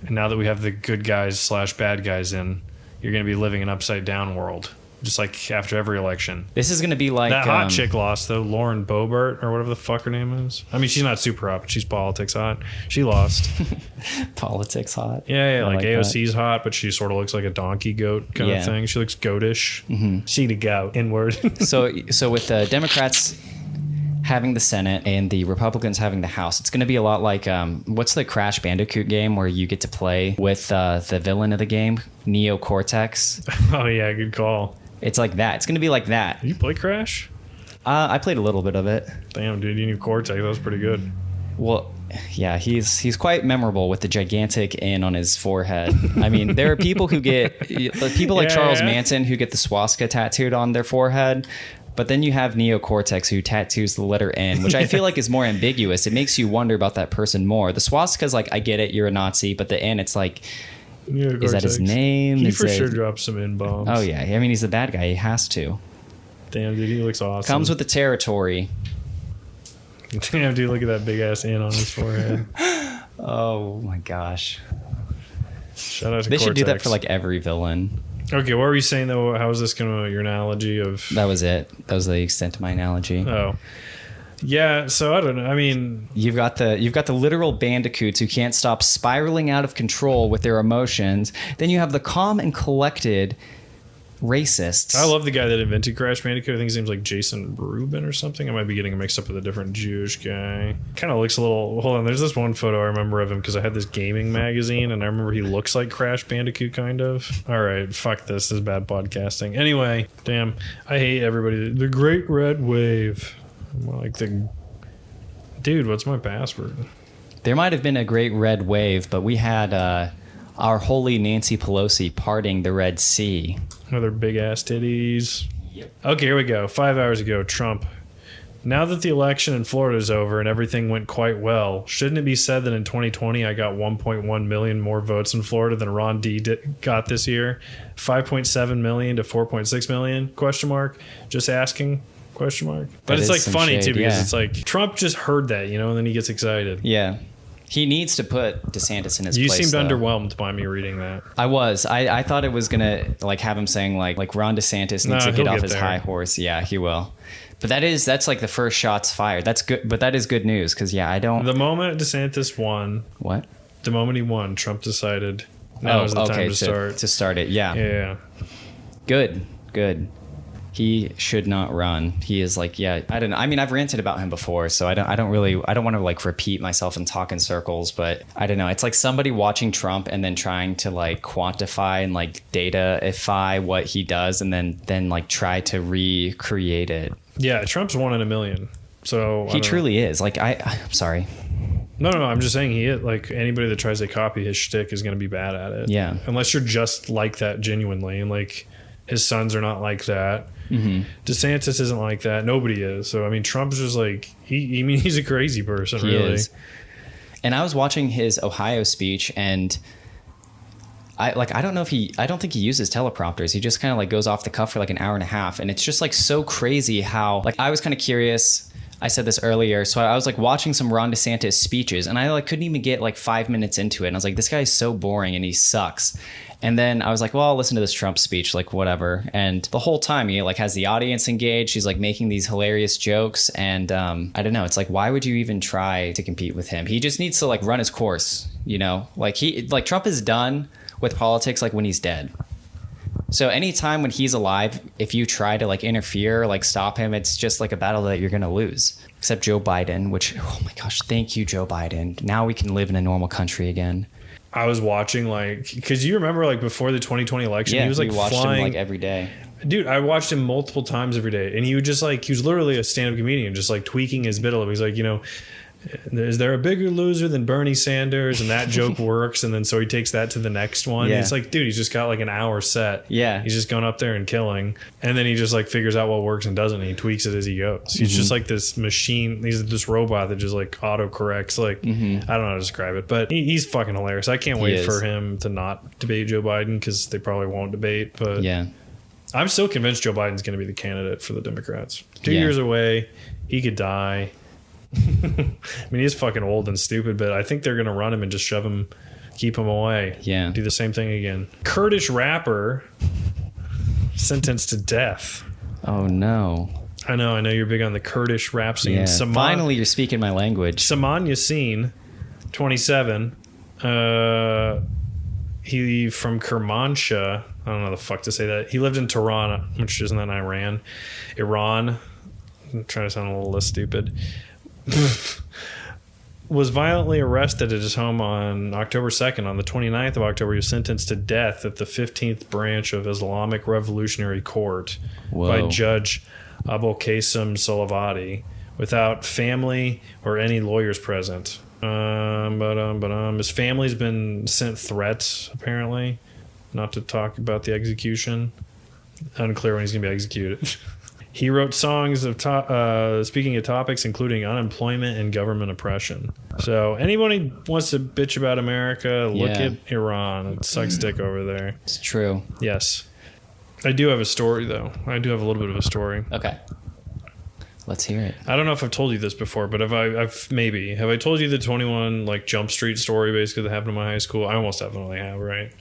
And now that we have the good guys / bad guys in, you're going to be living an upside down world. Just like after every election. This is going to be like that hot chick lost though, Lauren Boebert or whatever the fuck her name is. I mean, she's not super hot, but she's politics hot. She lost. Politics hot. Yeah, like AOC's that. hot, but she sort of looks like a donkey goat kind of thing. She looks goatish. Mm-hmm. She the goat, inward. So with the Democrats having the Senate and the Republicans having the House, it's going to be a lot like what's the Crash Bandicoot game where you get to play with the villain of the game, Neo Cortex? Oh yeah, good call. It's like that. It's going to be like that. Did you play Crash? I played a little bit of it. Damn, dude, you knew Cortex. That was pretty good. Well, yeah, he's quite memorable with the gigantic N on his forehead. I mean, there are people who get people like Charles Manson who get the swastika tattooed on their forehead. But then you have Neo Cortex who tattoos the letter N, which I feel like is more ambiguous. It makes you wonder about that person more. The swastika's like, I get it, you're a Nazi, but the N, it's like, is that his name? He for sure dropped some N-bombs. Oh, yeah. I mean, he's the bad guy. He has to. Damn, dude, he looks awesome. Comes with the territory. Damn, dude, look at that big-ass N on his forehead. Oh, my gosh. Shout out to They Cortex. should do that for, like, every villain. Okay, what were you saying, though? How is this going to, your analogy of... That was it. That was the extent of my analogy. Oh. Yeah, so I don't know. I mean... You've got the literal bandicoots who can't stop spiraling out of control with their emotions. Then you have the calm and collected racists. I love the guy that invented Crash Bandicoot. I think his name's like Jason Rubin or something. I might be getting him mixed up with a different Jewish guy. Kind of looks a little... Hold on, there's this one photo I remember of him because I had this gaming magazine and I remember he looks like Crash Bandicoot, kind of. All right, fuck this. This is bad podcasting. Anyway, damn, I hate everybody. The Great Red Wave. Like the... Dude, what's my password? There might have been a great red wave, but we had our holy Nancy Pelosi parting the Red Sea. Another big ass titties. Yep. Okay, here we go. 5 hours ago, Trump. Now that the election in Florida is over and everything went quite well, shouldn't it be said that in 2020 I got 1.1 million more votes in Florida than Ron D got this year? 5.7 million to 4.6 million? Question mark. Just asking. Question mark. But it's like funny too because it's like Trump just heard that, you know, and then he gets excited. Yeah. He needs to put DeSantis in his place. You seemed underwhelmed by me reading that. I was. I thought it was gonna like have him saying like Ron DeSantis needs to get off his high horse. Yeah, he will. But that's like the first shots fired. That's good. But that is good news because I don't. The moment DeSantis won. What? The moment he won, Trump decided now is the time to start. To start it. Yeah. Yeah. Good. He should not run. He is like, I don't know. I mean, I've ranted about him before, so I don't want to like repeat myself and talk in circles, but I don't know. It's like somebody watching Trump and then trying to like quantify and like dataify what he does and then like try to recreate it. Yeah, Trump's 1 in a million. So he truly is. Like I'm sorry. No. I'm just saying he is. Like anybody that tries to copy his shtick is going to be bad at it. Yeah. Unless you're just like that genuinely, and like his sons are not like that. Mm-hmm. DeSantis isn't like that. Nobody is. So I mean, Trump's just like he's a crazy person. He really is. And I was watching his Ohio speech, and I don't think he uses teleprompters. He just kind of like goes off the cuff for like an hour and a half, and it's just like so crazy how like I was kind of curious. I said this earlier, so I was like watching some Ron DeSantis speeches, and I like couldn't even get like 5 minutes into it, and I was like, this guy is so boring and he sucks. And then I was like, well, I'll listen to this Trump speech, like whatever. And the whole time he like has the audience engaged. He's like making these hilarious jokes. And I don't know. It's like, why would you even try to compete with him? He just needs to like run his course, you know, like Trump is done with politics like when he's dead. So anytime when he's alive, if you try to like interfere or like stop him, it's just like a battle that you're going to lose. Except Joe Biden, which, oh my gosh, thank you, Joe Biden. Now we can live in a normal country again. I was watching like, because you remember like before the 2020 election, he was like watched flying him like every day. Dude, I watched him multiple times every day, and he would just like, he was literally a stand-up comedian, just like tweaking his bit a little. He's like, you know, is there a bigger loser than Bernie Sanders? And that joke works. And then so he takes that to the next one. Yeah. It's like, dude, he's just got like an hour set. Yeah. He's just going up there and killing. And then he just like figures out what works and doesn't. And he tweaks it as he goes. He's just like this machine. He's this robot that just like auto corrects. Like, I don't know how to describe it, but he's fucking hilarious. I can't wait for him to not debate Joe Biden because they probably won't debate. But Yeah. I'm still convinced Joe Biden's going to be the candidate for the Democrats. 2 years away. He could die. I mean, he's fucking old and stupid, but I think they're going to run him and just shove him, keep him away. Yeah. Do the same thing again. Kurdish rapper sentenced to death. Oh, no. I know you're big on the Kurdish rap scene. Yeah. Finally, you're speaking my language. Saman Yassin, 27. He from Kermanshah. I don't know the fuck to say that. He lived in Tehran, which isn't in Iran. I'm trying to sound a little less stupid. Was violently arrested at his home on October 2nd. On the 29th of October, he was sentenced to death at the 15th branch of Islamic Revolutionary Court by Judge Abul Qasim Solavati without family or any lawyers present. His family's been sent threats, apparently, not to talk about the execution. Unclear when he's going to be executed. He wrote songs of speaking of topics including unemployment and government oppression. So anybody wants to bitch about America, look at Iran. It sucks dick over there. It's true. Yes. I do have a story, though. I do have a little bit of a story. Okay. Let's hear it. I don't know if I've told you this before, but have I told you the 21 like Jump Street story basically that happened in my high school? I almost definitely have, right?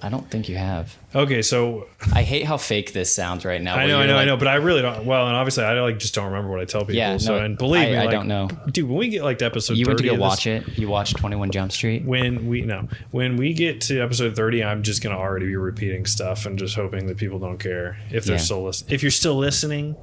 I don't think you have. Okay, so I hate how fake this sounds right now. I know, but I really don't. Well, and obviously, I just don't remember what I tell people. Yeah, so, no, and believe me, I like, don't know. Dude, when we get like to episode, You 30 went to go of watch this, it. You watched 21 Jump Street. When we get to episode 30, I'm just gonna already be repeating stuff and just hoping that people don't care if they're still listening. If you're still listening,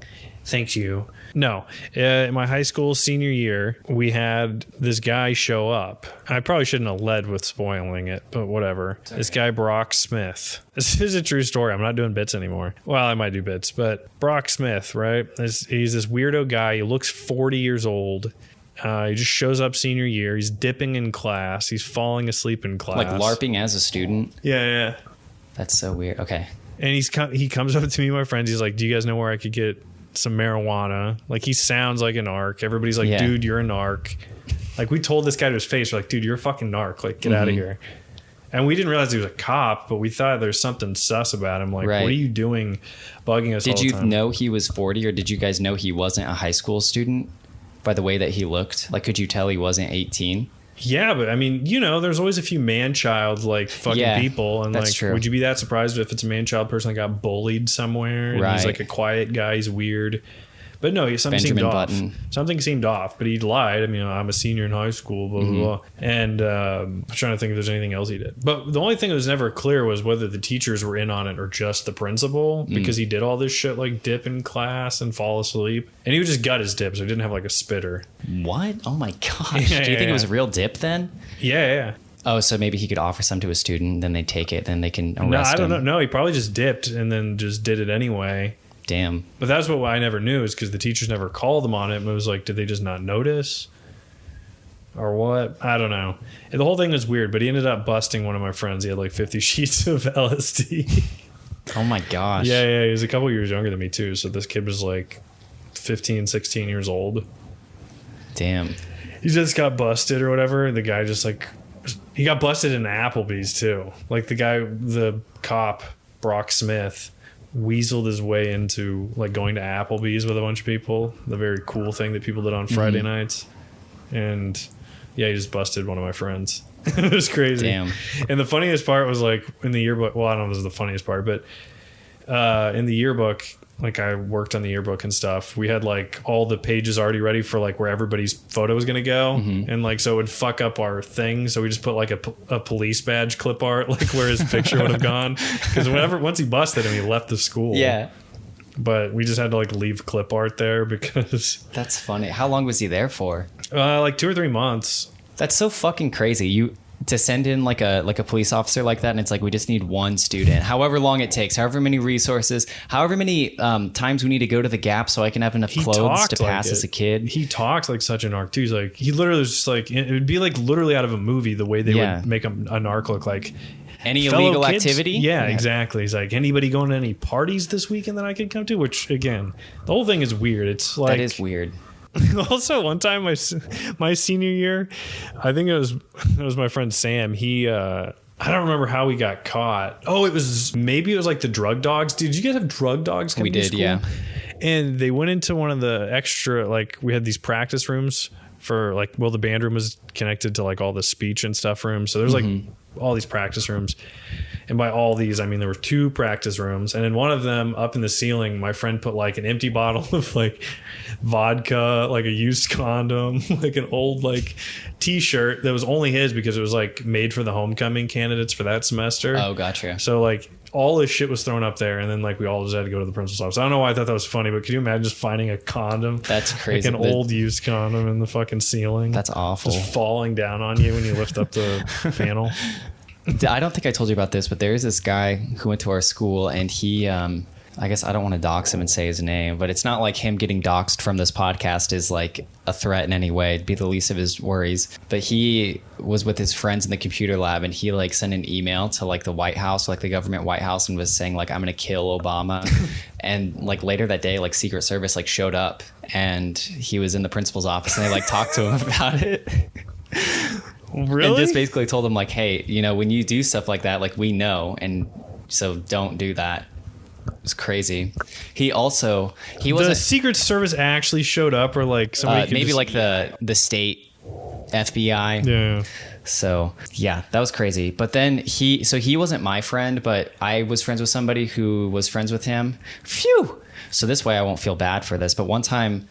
thank you. No, in my high school senior year, we had this guy show up. I probably shouldn't have led with spoiling it, but whatever. Okay. This guy, Brock Smith. This is a true story. I'm not doing bits anymore. Well, I might do bits, but Brock Smith, right? He's this weirdo guy. He looks 40 years old. He just shows up senior year. He's dipping in class. He's falling asleep in class. Like LARPing as a student? Yeah. That's so weird. Okay. And he comes up to me and my friends. He's like, do you guys know where I could get some marijuana? Like, he sounds like a narc. Everybody's like, dude, you're a narc. Like, we told this guy to his face, we're like, dude, you're a fucking narc. Like, get out of here. And we didn't realize he was a cop, but we thought there's something sus about him. Like, what are you doing bugging us all the time? Did you know he was 40, or did you guys know he wasn't a high school student by the way that he looked? Like, could you tell he wasn't 18? Yeah, but I mean, there's always a few man-child like fucking people, and like, would you be that surprised if it's a man-child person that got bullied somewhere and he's like a quiet guy, he's weird? But no, something seemed off. Something seemed off, but he lied. I mean, I'm a senior in high school, blah, blah, blah. And I'm trying to think if there's anything else he did. But the only thing that was never clear was whether the teachers were in on it or just the principal, because he did all this shit like dip in class and fall asleep. And he would just gut his dip, so he didn't have like a spitter. What? Oh my gosh. Do you think it was a real dip then? Yeah. Oh, so maybe he could offer some to a student, then they take it, then they can arrest him. I don't know. No, he probably just dipped and then just did it anyway. Damn. But that's what I never knew, is because the teachers never called them on it. It was like, did they just not notice? Or what? I don't know. And the whole thing was weird, but he ended up busting one of my friends. He had like 50 sheets of LSD. Oh my gosh. Yeah. He was a couple years younger than me too. So this kid was like 15, 16 years old. Damn. He just got busted or whatever. The guy just like, he got busted in Applebee's too. Like the cop, Brock Smith, weaseled his way into like going to Applebee's with a bunch of people, the very cool thing that people did on Friday nights. And yeah, he just busted one of my friends. It was crazy. Damn. And the funniest part was like in the yearbook, well, I don't know if this is the funniest part, but in the yearbook, like I worked on the yearbook and stuff, we had like all the pages already ready for like where everybody's photo was going to go. And like, so it would fuck up our thing. So we just put like a police badge clip art, like where his picture would have gone. Because once he busted him, he left the school. Yeah. But we just had to like leave clip art there because. That's funny. How long was he there for? Like 2 or 3 months. That's so fucking crazy. to send in like a police officer like that, and it's like we just need one student, however long it takes, however many resources, however many times we need to go to the Gap so I can have enough clothes to pass as a kid. He talks like such a narc too. He's like, he literally was just like, it would be like literally out of a movie the way they would make a narc look like. Any illegal activity? Yeah, exactly. He's like, anybody going to any parties this weekend that I could come to? Which again, the whole thing is weird. It's like, that is weird. Also, one time my senior year, I think it was my friend Sam. He I don't remember how we got caught. Oh, it was like the drug dogs. Did you guys have drug dogs? We did, yeah. And they went into one of the extra, like, we had these practice rooms for like, well, the band room was connected to like all the speech and stuff rooms. So there's like all these practice rooms. And by all these, I mean, there were 2 practice rooms. And in one of them, up in the ceiling, my friend put like an empty bottle of like vodka, like a used condom, like an old like t-shirt that was only his because it was like made for the homecoming candidates for that semester. Oh, gotcha. So like all this shit was thrown up there. And then like we all just had to go to the principal's office. I don't know why I thought that was funny, but could you imagine just finding a condom? That's crazy. Like an old used condom in the fucking ceiling. That's awful. Just falling down on you when you lift up the panel. I don't think I told you about this, but there is this guy who went to our school, and he, I guess I don't want to dox him and say his name, but it's not like him getting doxed from this podcast is like a threat in any way. It'd be the least of his worries. But he was with his friends in the computer lab, and he like sent an email to like the White House, like the government White House, and was saying like, I'm going to kill Obama. And like later that day, like Secret Service like showed up, and he was in the principal's office, and they like talked to him about it. Really? And just basically told him like, hey, you know, when you do stuff like that, like we know, and so don't do that. It was crazy. He wasn't. The Secret Service actually showed up, or like somebody maybe like the state FBI. Yeah. So yeah, that was crazy. But then he wasn't my friend, but I was friends with somebody who was friends with him. Phew. So this way I won't feel bad for this. But one time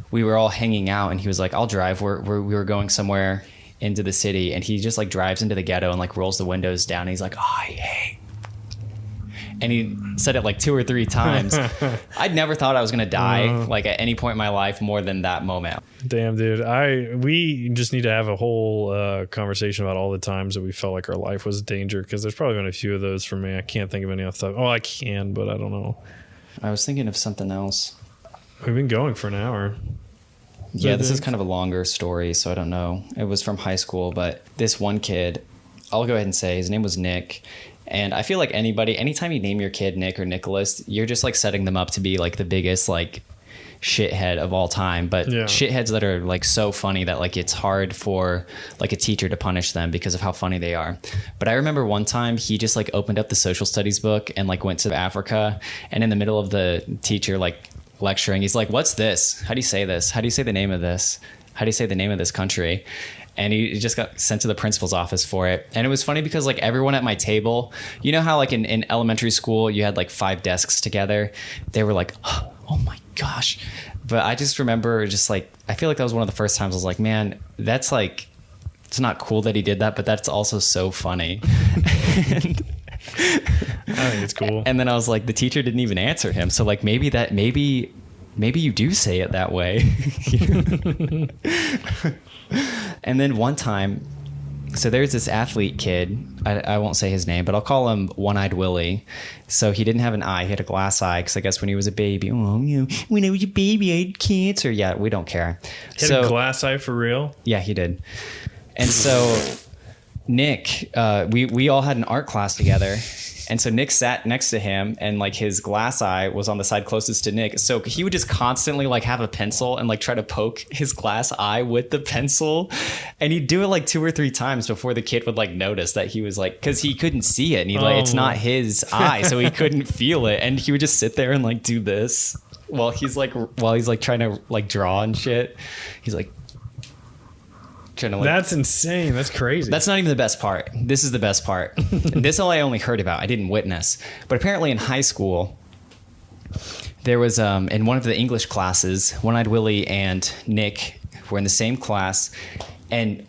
we were all hanging out, and he was like, I'll drive. We were going somewhere into the city, and he just like drives into the ghetto and like rolls the windows down. And he's like, oh, hey. And he said it like 2 or 3 times. I'd never thought I was going to die like at any point in my life more than that moment. Damn, dude. We just need to have a whole conversation about all the times that we felt like our life was in danger, because there's probably been a few of those for me. I can't think of any off the top. Oh, I can, but I don't know. I was thinking of something else. We've been going for an hour. Yeah, this is kind of a longer story, so I don't know. It was from high school, but this one kid, I'll go ahead and say his name was Nick. And I feel like anytime you name your kid Nick or Nicholas, you're just like setting them up to be like the biggest like shithead of all time. But shitheads that are like so funny that like it's hard for like a teacher to punish them because of how funny they are. But I remember one time he just like opened up the social studies book and like went to Africa, and in the middle of the teacher like lecturing, he's like, what's this? How do you say this? How do you say the name of this? How do you say the name of this country? And he just got sent to the principal's office for it. And it was funny because like everyone at my table, you know how like in elementary school you had like 5 desks together? They were like, oh my gosh. But I just remember just like, I feel like that was one of the first times I was like, man, that's like, it's not cool that he did that, but that's also so funny. And I think it's cool. And then I was like, the teacher didn't even answer him. So like maybe you do say it that way. And then one time, so there's this athlete kid. I won't say his name, but I'll call him One-Eyed Willie. So he didn't have an eye. He had a glass eye because I guess when he was a baby, when I was a baby, I had cancer. Yeah, we don't care. He had a glass eye for real? Yeah, he did. And so Nick, we all had an art class together. And so Nick sat next to him, and like his glass eye was on the side closest to Nick. So he would just constantly like have a pencil and like try to poke his glass eye with the pencil. And he'd do it like 2 or 3 times before the kid would like notice that he was like, cause he couldn't see it. And he it's not his eye. So he couldn't feel it. And he would just sit there and like do this while he's like trying to like draw and shit. He's like, that's insane. That's crazy. That's not even the best part. This is the best part. This all I only heard about. I didn't witness. But apparently in high school, there was in one of the English classes, One-Eyed Willie and Nick were in the same class, and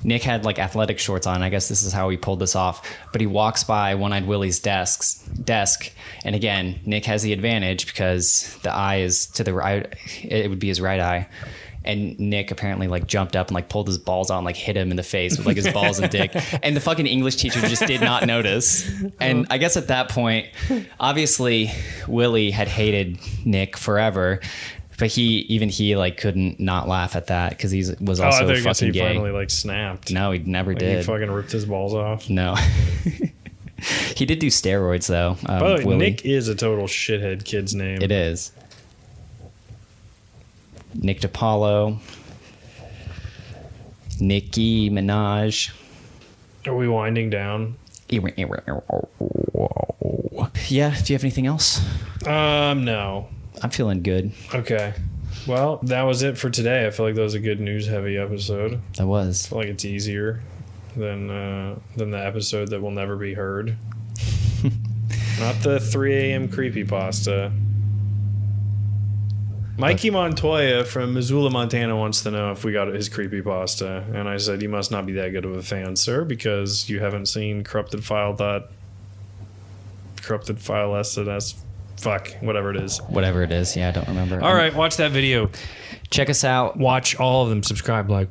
Nick had like athletic shorts on. I guess this is how he pulled this off. But he walks by One-Eyed Willie's desk, and again, Nick has the advantage because the eye is to the right. It would be his right eye. and Nick apparently like jumped up and like pulled his balls out and like hit him in the face with like his balls and dick, and the fucking English teacher just did not notice. And I guess at that point, obviously Willie had hated Nick forever, but he like couldn't not laugh at that because he was also I fucking he gay. finally like snapped. No, he never Like, did. He fucking ripped his balls off. No. He did do steroids though. By the way, Willie. Nick is a total shithead kid's name. It is. Nick DiPaolo. Nicki Minaj. Are we winding down? Yeah. Do you have anything else? No. I'm feeling good. Okay. Well, that was it for today. I feel like that was a good news-heavy episode. That was. I feel like it's easier than the episode that will never be heard. Not the 3 a.m. creepypasta. Mikey Montoya from Missoula, Montana wants to know if we got his creepypasta. And I said, you must not be that good of a fan, sir, because you haven't seen Corrupted File SNS. Fuck, whatever it is. Whatever it is. Yeah, I don't remember. All right, watch that video. Check us out. Watch all of them. Subscribe, like,